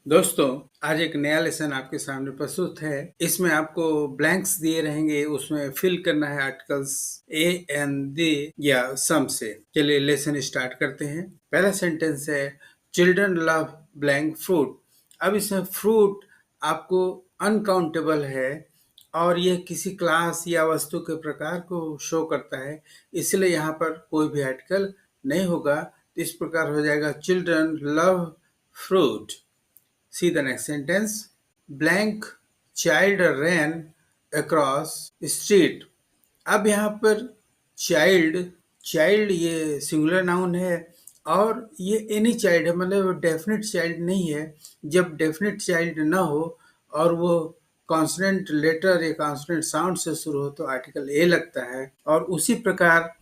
दोस्तों, आज एक नया लेसन आपके सामने प्रस्तुत है। इसमें आपको ब्लैंक्स दिए रहेंगे, उसमें फिल करना है आर्टिकल्स ए एंड दी या सम से। चलिए लेसन स्टार्ट करते हैं। पहला सेंटेंस है चिल्ड्रन लव ब्लैंक फ्रूट। अब इसमें फ्रूट आपको अनकाउंटेबल है और यह किसी क्लास या वस्तु के प्रकार को शो करता है, इसलिए यहाँ पर कोई भी आर्टिकल नहीं होगा। तो इस प्रकार हो जाएगा children love fruit. See the next sentence. Blank child ran across street. अब यहाँ पर चाइल्ड ये सिंगुलर नाउन है और ये एनी चाइल्ड है, मतलब डेफिनेट चाइल्ड नहीं है। जब डेफिनेट चाइल्ड ना हो और वो कॉन्सोनेंट लेटर या कॉन्सोनेंट साउंड से शुरू हो तो आर्टिकल ए लगता है। और उसी प्रकार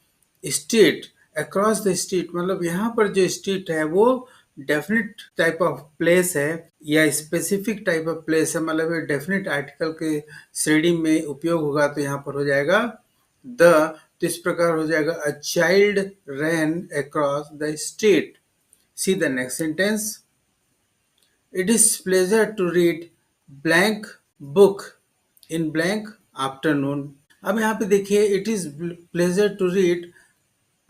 स्ट्रीट, अक्रॉस द स्ट्रीट, मतलब यहाँ पर जो स्ट्रीट है वो डेफिनेट टाइप ऑफ प्लेस है या स्पेसिफिक टाइप ऑफ प्लेस है, मतलब डेफिनेट आर्टिकल के श्रेणी में उपयोग होगा। तो यहाँ पर हो जाएगा द। तो इस प्रकार हो जाएगा a child ran across the street. See the next sentence. It is pleasure to read blank book in blank afternoon. अब यहाँ पे देखिए it is pleasure to read.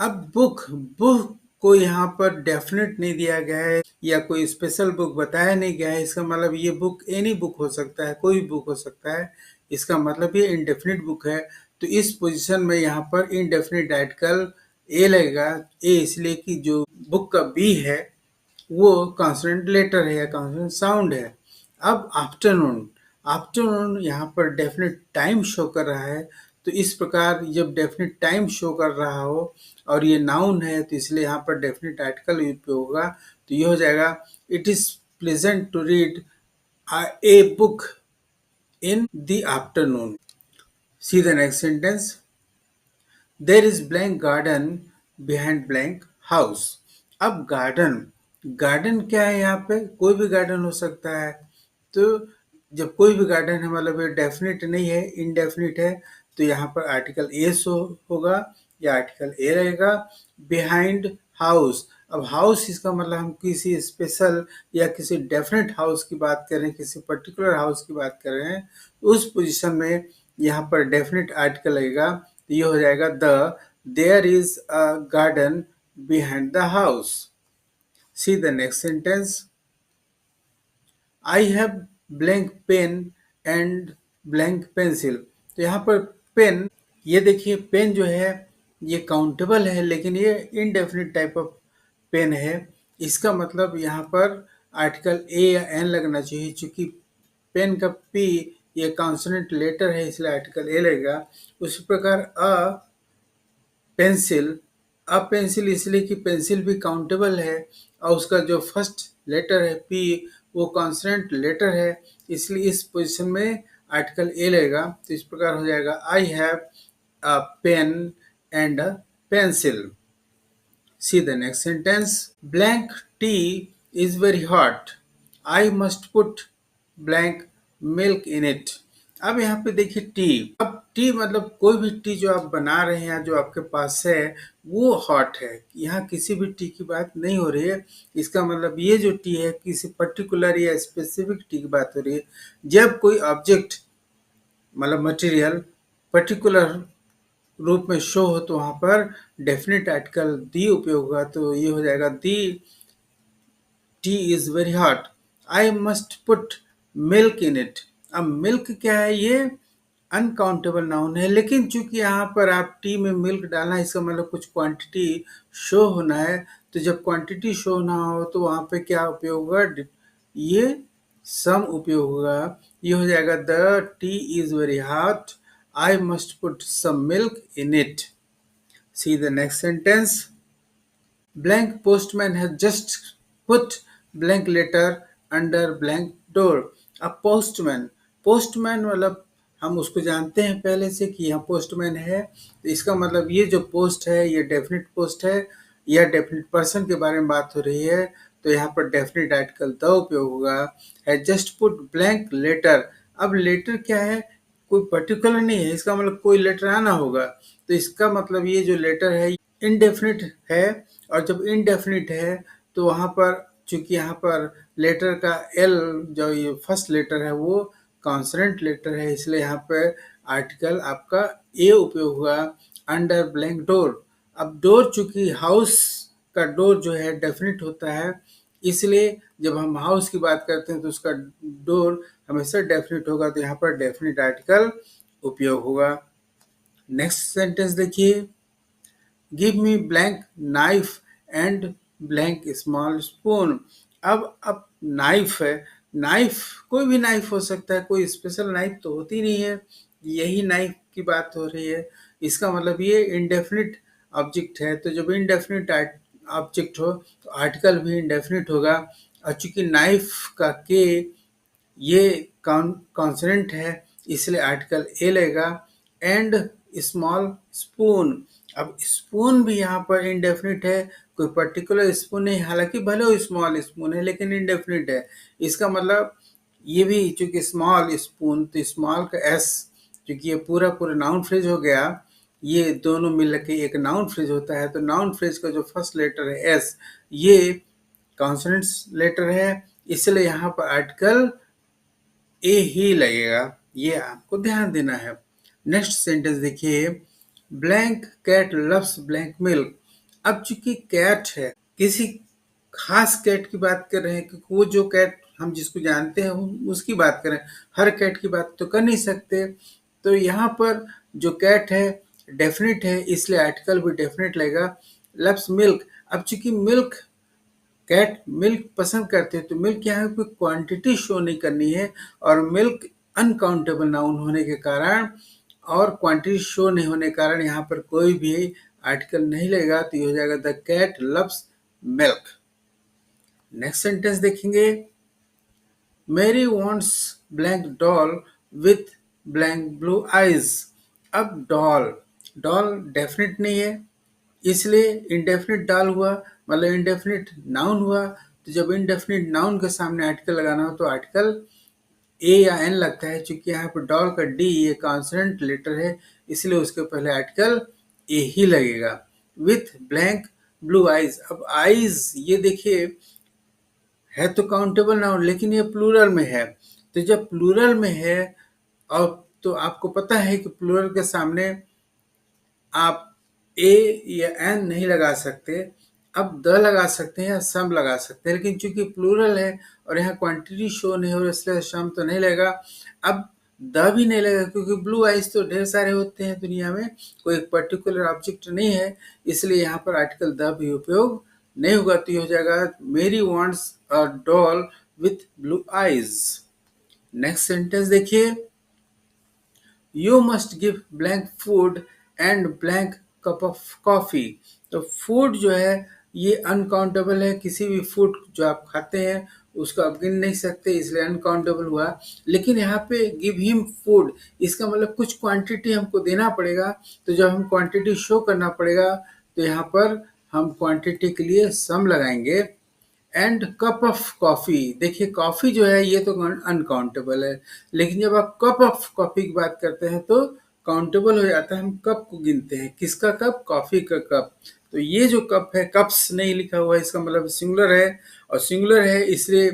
अब बुक को यहाँ पर डेफिनेट नहीं दिया गया है या कोई स्पेशल बुक बताया नहीं गया है। इसका मतलब ये बुक एनी बुक हो सकता है, कोई भी बुक हो सकता है। इसका मतलब ये इंडेफिनिट बुक है। तो इस पोजीशन में यहाँ पर इंडेफिनिट आर्टिकल ए लगेगा। ए इसलिए कि जो बुक का बी है वो कॉन्सोनेंट लेटर है या कॉन्सोनेंट साउंड है। अब आफ्टरनून यहाँ पर डेफिनेट टाइम शो कर रहा है। तो इस प्रकार जब डेफिनेट टाइम शो कर रहा हो और ये नाउन है तो इसलिए यहाँ पर डेफिनेट आर्टिकल उपयोग होगा। तो ये हो जाएगा it is pleasant to read a book in the afternoon. See the next sentence. There is blank garden behind blank house. अब गार्डन क्या है? यहाँ पे कोई भी गार्डन हो सकता है। तो जब कोई भी गार्डन है मतलब ये डेफिनेट नहीं है, इनडेफिनिट है, तो यहाँ पर आर्टिकल ए शो होगा या आर्टिकल ए रहेगा। बिहाइंड हाउस, अब हाउस इसका मतलब हम किसी स्पेशल या किसी डेफिनेट हाउस की बात कर रहे हैं, किसी पर्टिकुलर हाउस की बात कर रहे हैं, उस पोजीशन में यहाँ पर डेफिनेट आर्टिकल लगेगा। तो ये हो जाएगा the. There is a garden behind the house. See the next sentence. I have blank pen and blank pencil. तो यहाँ पर पेन, ये देखिए पेन जो है ये काउंटेबल है लेकिन ये इनडेफिनिट टाइप ऑफ पेन है। इसका मतलब यहाँ पर आर्टिकल ए या एन लगना चाहिए। चूंकि पेन का पी ये कॉन्सोनेंट लेटर है इसलिए आर्टिकल ए लगेगा। उसी प्रकार पेंसिल इसलिए कि पेंसिल भी काउंटेबल है और उसका जो फर्स्ट लेटर है पी वो कॉन्सोनेंट लेटर है, इसलिए इस पोजीशन में आर्टिकल ए लगेगा। तो इस प्रकार हो जाएगा I have a pen and a pencil. See the next sentence. Blank tea is very hot. I must put blank milk in it. अब यहाँ पे देखिए टी। अब टी मतलब कोई भी टी जो आप बना रहे हैं, जो आपके पास है वो हॉट है। यहाँ किसी भी टी की बात नहीं हो रही है। इसका मतलब ये जो टी है किसी पर्टिकुलर या स्पेसिफिक टी की बात हो रही है। जब कोई ऑब्जेक्ट मतलब मटेरियल पर्टिकुलर रूप में शो हो तो वहां पर डेफिनेट आर्टिकल दी उपयोग होगा। तो ये हो जाएगा the tea is very hot. I must put milk in it. अब मिल्क क्या है? ये अनकाउंटेबल नाउन है, लेकिन चूंकि यहाँ पर आप टी में मिल्क डालना है इसका मतलब कुछ क्वांटिटी शो होना है। तो जब क्वांटिटी शो ना हो तो वहां पे क्या उपयोग होगा? ये सम उपयोग होगा। ये हो जाएगा the T is very hot, I must put some milk in it. See the next sentence. Blank postman has just put blank letter under blank door. अब पोस्टमैन मतलब हम उसको जानते हैं पहले से कि यहाँ पोस्टमैन है। तो इसका मतलब ये जो पोस्ट है ये डेफिनेट पोस्ट है या डेफिनेट पर्सन के बारे में बात हो रही है। तो यहाँ पर डेफिनेट आर्टिकल द उपयोग होगा। है जस्ट पुट ब्लैंक लेटर। अब लेटर क्या है? कोई पर्टिकुलर नहीं है, इसका मतलब कोई लेटर आना होगा। तो इसका मतलब ये जो लेटर है इनडेफिनिट है और जब इनडेफिनिट है तो वहाँ पर चूंकि यहाँ पर लेटर का एल, जो ये फर्स्ट लेटर है वो कॉन्सोनेंट लेटर है, इसलिए यहाँ पे आर्टिकल आपका ए उपयोग हुआ। अंडर ब्लैंक डोर, अब डोर चूंकि हाउस का डोर जो है डेफिनेट होता है, इसलिए जब हम हाउस की बात करते हैं तो उसका डोर हमेशा डेफिनेट होगा, तो यहाँ पर डेफिनेट आर्टिकल उपयोग होगा। नेक्स्ट सेंटेंस देखिए, give me blank knife and blank small spoon. अब नाइफ है, नाइफ कोई भी नाइफ हो सकता है, कोई स्पेशल नाइफ तो होती नहीं है, यही नाइफ की बात हो रही है। इसका मतलब ये इंडेफिनिट ऑब्जेक्ट है, तो जब इंडेफिनिट ऑब्जेक्ट हो तो आर्टिकल भी इंडेफिनिट होगा। और चूंकि नाइफ का के ये कॉन्सोनेंट है, इसलिए आर्टिकल ए लगेगा। एंड स्मॉल स्पून, अब स्पून भी यहाँ पर इंडेफिनिट है, कोई पर्टिकुलर स्पून नहीं, हालांकि भले वो स्मॉल स्पून है लेकिन इंडेफिनिट है। इसका मतलब ये भी चूंकि स्मॉल स्पून, तो स्मॉल का एस, क्योंकि ये पूरा पूरा नाउन फ्रेज हो गया, ये दोनों मिल के एक नाउन फ्रेज होता है, तो नाउन फ्रेज का जो फर्स्ट लेटर है एस, ये कॉन्सोनेंट्स लेटर है, इसलिए यहाँ पर आर्टिकल ए ही लगेगा, ये आपको ध्यान देना है। नेक्स्ट सेंटेंस देखिए, blank cat loves blank milk. अब चूंकि कैट है, किसी खास कैट की बात कर रहे हैं, क्योंकि वो जो कैट हम जिसको जानते हैं उसकी बात करें, हर कैट की बात तो कर नहीं सकते, तो यहाँ पर जो कैट है डेफिनेट है, इसलिए आर्टिकल भी डेफिनेट लगेगा। लव्स मिल्क, अब चूंकि मिल्क कैट मिल्क पसंद करते हैं, तो मिल्क यहाँ पे क्वांटिटी शो नहीं करनी है, और मिल्क अनकाउंटेबल नाउन होने के कारण और क्वांटिटी शो नहीं होने के कारण यहाँ पर कोई भी आर्टिकल नहीं लगेगा, तो ये हो जाएगा the cat loves milk. Next sentence देखेंगे, Mary wants blank doll with blank blue eyes. अब डॉल, डॉल डेफिनेट नहीं है, इसलिए इंडेफिनिट डॉल हुआ, मतलब इंडेफिनिट नाउन हुआ, तो जब इंडेफिनिट नाउन के सामने आर्टिकल लगाना हो तो आर्टिकल ए या एन लगता है, क्योंकि यहाँ पर डॉल का डी ये कॉन्सोनेंट लेटर है, इसलिए उसके पहले आर्टिकल ए ही लगेगा। विथ ब्लैंक ब्लू आईज, अब आईज ये देखिए है तो काउंटेबल नाउन, लेकिन ये प्लूरल में है, तो जब प्लूरल में है और तो आपको पता है कि प्लूरल के सामने आप ए या एन नहीं लगा सकते, अब द लगा सकते हैं या सम लगा सकते हैं, लेकिन चूंकि प्लूरल है और यहाँ क्वांटिटी शो नहीं हो रहा, इसलिए सम तो नहीं लगेगा। अब द भी नहीं लगेगा, क्योंकि ब्लू आइज तो ढेर सारे होते हैं दुनिया में, कोई पर्टिकुलर ऑब्जेक्ट नहीं है, इसलिए यहाँ पर आर्टिकल द भी उपयोग नहीं होगा, तो ये हो जाएगा Mary wants a doll with blue eyes. Next sentence देखिए, you must give blank food and blank cup of coffee. तो फूड जो है ये अनकाउंटेबल है, किसी भी फूड जो आप खाते हैं उसको आप गिन नहीं सकते, इसलिए अनकाउंटेबल हुआ। लेकिन यहाँ पे गिव हिम फूड, इसका मतलब कुछ क्वांटिटी हमको देना पड़ेगा, तो जब हम क्वांटिटी शो करना पड़ेगा तो यहाँ पर हम क्वांटिटी के लिए सम लगाएंगे। एंड कप ऑफ कॉफी, देखिए कॉफी जो है ये तो अनकाउंटेबल है, लेकिन जब आप कप ऑफ कॉफी की बात करते हैं तो काउंटेबल हो जाता है, हम कप को गिनते हैं, किसका कप, कॉफी का कप। तो ये जो कप है, कप्स नहीं लिखा हुआ है, इसका मतलब सिंगुलर है, और सिंगुलर है इसलिए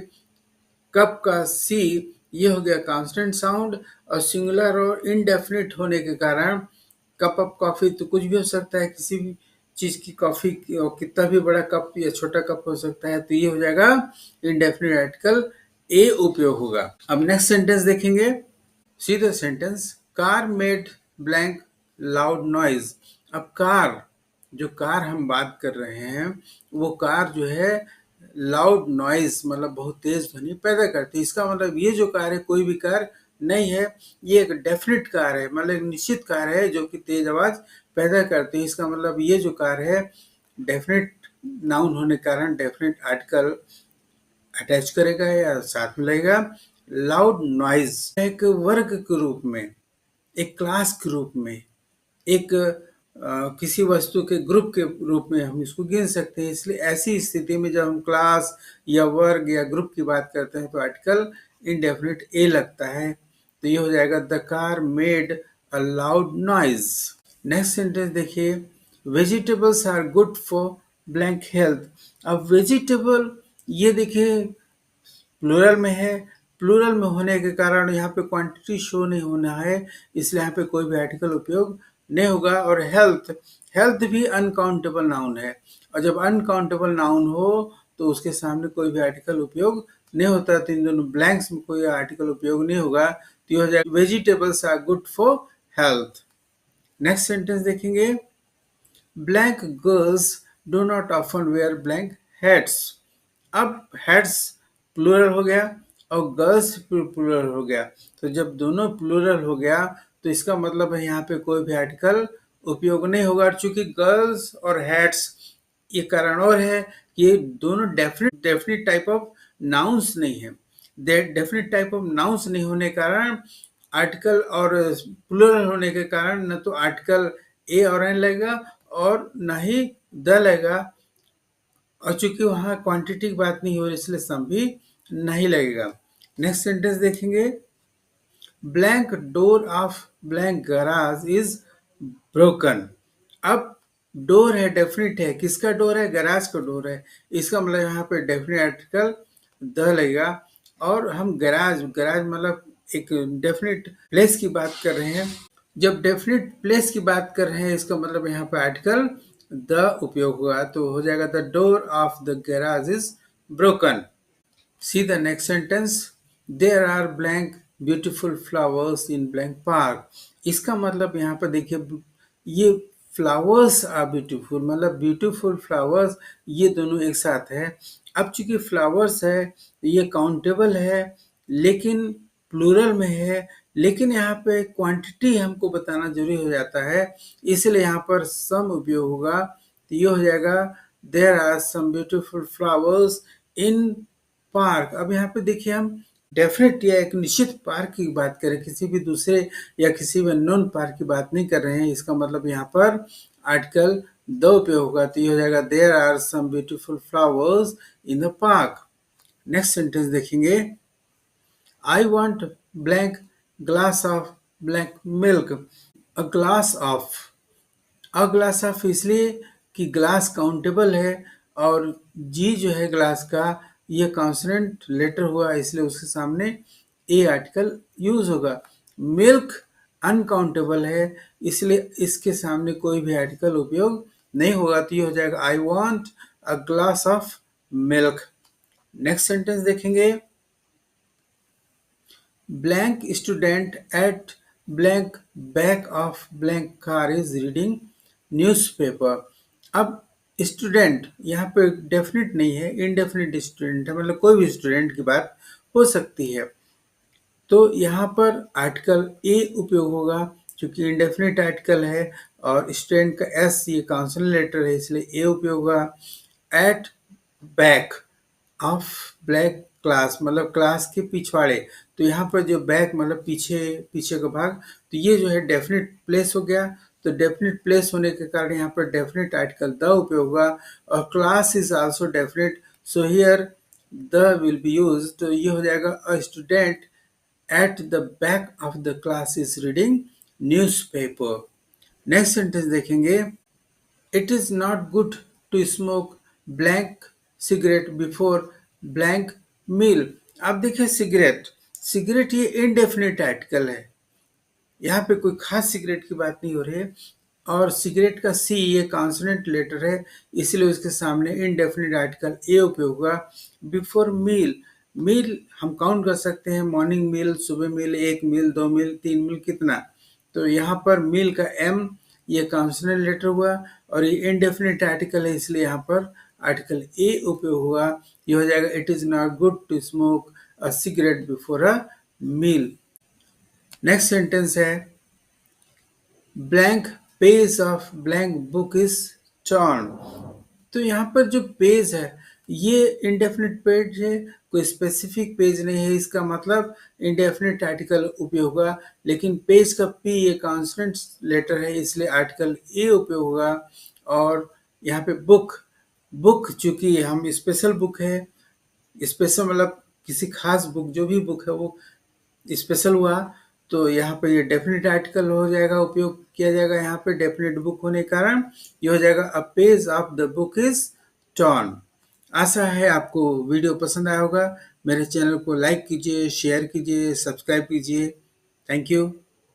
कप का सी ये हो गया कांस्टेंट साउंड, और सिंगुलर और इनडेफिनिट होने के कारण कप ऑफ कॉफी तो कुछ भी हो सकता है, किसी भी चीज की कॉफी कितना भी बड़ा कप या छोटा कप हो सकता है, तो ये हो जाएगा इनडेफिनिट आर्टिकल ए उपयोग होगा। अब नेक्स्ट सेंटेंस देखेंगे, सीधा sentence, car made blank loud noise. अब कार, जो कार हम बात कर रहे हैं वो कार जो है लाउड नॉइज मतलब बहुत तेज ध्वनि पैदा करती है, इसका मतलब ये जो कार है कोई भी कार नहीं है, ये एक डेफिनेट कार है, मतलब एक निश्चित कार है जो कि तेज आवाज पैदा करती है, इसका मतलब ये जो कार है डेफिनेट नाउन होने के कारण डेफिनेट आर्टिकल अटैच करेगा या साथ में लगेगा। लाउड नॉइज एक वर्ग के रूप में, एक क्लास के रूप में, एक किसी वस्तु के ग्रुप के रूप में हम इसको गिन सकते हैं, इसलिए ऐसी स्थिति में जब हम क्लास या वर्ग या ग्रुप की बात करते हैं तो आर्टिकल इंडेफिनिट ए लगता है, तो ये हो जाएगा the car made a loud noise. Next sentence देखिए, vegetables are good for blank health. अब वेजिटेबल ये देखिए प्लूरल में है, प्लूरल में होने के कारण यहाँ पे क्वांटिटी शो नहीं होना है, इसलिए यहाँ पे कोई भी आर्टिकल उपयोग नहीं होगा। और हेल्थ, हेल्थ भी अनकाउंटेबल नाउन है, और जब अनकाउंटेबल नाउन हो तो उसके सामने कोई भी आर्टिकल उपयोग नहीं होता, तो इन दोनों ब्लैंक्स में कोई आर्टिकल उपयोग नहीं होगा, तो ये हो जाएगा vegetables are good for health. Next sentence देखेंगे, blank girls do not often wear blank heads. अब हेड्स प्लूरल हो गया और गर्ल्स प्लूरल हो गया, तो जब दोनों प्लूरल हो गया तो इसका मतलब है यहाँ पे कोई भी आर्टिकल उपयोग नहीं होगा। चूंकि गर्ल्स और हेड्स ये कारण और है कि ये दोनों डेफिनेट टाइप ऑफ नाउन्स नहीं है। डेफिनेट टाइप ऑफ नाउन्स नहीं होने के कारण आर्टिकल, और प्लूरल होने के कारण न तो आर्टिकल ए और एन लगेगा और न ही द लगेगा, और चूंकि वहां क्वांटिटी की बात नहीं हो रही इसलिए सम भी नहीं लगेगा। नेक्स्ट सेंटेंस देखेंगे, blank door of blank garage is broken. अब डोर है, डेफिनेट है, किसका डोर है? गराज का डोर है, इसका मतलब यहाँ पे डेफिनेट आर्टिकल द लगेगा। और हम गराज, गराज मतलब एक डेफिनेट प्लेस की बात कर रहे हैं, जब डेफिनेट प्लेस की बात कर रहे हैं इसका मतलब यहाँ पे आर्टिकल द उपयोग हुआ, तो हो जाएगा the door of the garage is broken. See the next sentence, there are blank beautiful flowers in blank park. इसका मतलब यहाँ पर देखिए, ये फ्लावर्स आर ब्यूटीफुल, मतलब ब्यूटीफुल फ्लावर्स, ये दोनों एक साथ है। अब चूंकि फ्लावर्स है ये काउंटेबल है लेकिन प्लूरल में है, लेकिन यहाँ पे क्वांटिटी हमको बताना जरूरी हो जाता है, इसलिए यहाँ पर सम उपयोग होगा, तो ये हो जाएगा there are some beautiful flowers in park. अब यहाँ पे देखिए हम डेफिनेट या एक निश्चित पार्क की बात करें, किसी भी दूसरे या किसी भी नॉन पार्क की बात नहीं कर रहे हैं, इसका मतलब यहाँ पर आर्टिकल द उपयोग होगा, तो ये हो जाएगा there are some beautiful flowers in the park. Next sentence देखेंगे, I want blank glass of blank milk. A glass of, a glass of इसलिए कि ग्लास काउंटेबल है, और जी जो है ग्लास का ये कॉन्सोनेंट लेटर हुआ इसलिए उसके सामने ए आर्टिकल यूज होगा। मिल्क अनकाउंटेबल है इसलिए इसके सामने कोई भी आर्टिकल उपयोग नहीं होगा, तो ये हो जाएगा I want a glass of milk. Next sentence देखेंगे, blank student at blank back of blank car is reading newspaper। अब स्टूडेंट यहाँ पे डेफिनेट नहीं है, इनडेफिनेट स्टूडेंट है, मतलब कोई भी स्टूडेंट की बात हो सकती है, तो यहाँ पर आर्टिकल ए उपयोग होगा क्योंकि इंडेफिनिट आर्टिकल है, और स्टूडेंट का एस ये कॉन्सोनेंट लेटर है इसलिए ए उपयोग होगा। At back of black class मतलब क्लास के पिछवाड़े, तो यहाँ पर जो बैक मतलब पीछे, पीछे का भाग, तो ये जो है डेफिनेट प्लेस हो गया, तो डेफिनेट प्लेस होने के कारण यहाँ पर डेफिनेट आर्टिकल द उपयोग होगा, और class is also definite, so here the will be use, तो ये हो जाएगा a student at the back of the class is reading newspaper। Next sentence देखेंगे, it is not good to smoke blank cigarette before blank meal। आप देखिए cigarette, cigarette ये indefinite article है, यहाँ पे कोई खास सिगरेट की बात नहीं हो रही है, और सिगरेट का सी ये कॉन्सोनेंट लेटर है इसलिए उसके सामने इनडेफिनेट आर्टिकल ए उपयोग हुआ। बिफोर मील, मील हम काउंट कर सकते हैं, मॉर्निंग मील, सुबह मील, एक मील, दो मील, तीन मील, कितना, तो यहाँ पर मील का एम ये कॉन्सोनेंट लेटर हुआ, और ये इनडेफिनेट आर्टिकल है इसलिए यहाँ पर आर्टिकल ए उपयोग हुआ, ये हो जाएगा it is not good to smoke a cigarette before a meal. Next sentence है, blank page of blank book is turn. तो यहाँ पर जो पेज है ये इंडेफिनिट पेज है, कोई स्पेसिफिक पेज नहीं है, इसका मतलब इंडेफिनिट आर्टिकल उपयोग होगा, लेकिन पेज का पी ये कॉन्सोनेंट लेटर है इसलिए आर्टिकल ए उपयोग होगा। और यहाँ पे बुक, बुक चूंकि हम स्पेशल बुक है, स्पेशल मतलब किसी खास बुक, जो भी बुक है वो स्पेशल हुआ, तो यहाँ पे ये डेफिनेट आर्टिकल हो जाएगा, उपयोग किया जाएगा यहाँ पे डेफिनेट बुक होने के कारण, ये हो जाएगा a page of the book is turn. आशा है आपको वीडियो पसंद आया होगा, मेरे चैनल को लाइक कीजिए, शेयर कीजिए, सब्सक्राइब कीजिए। Thank you.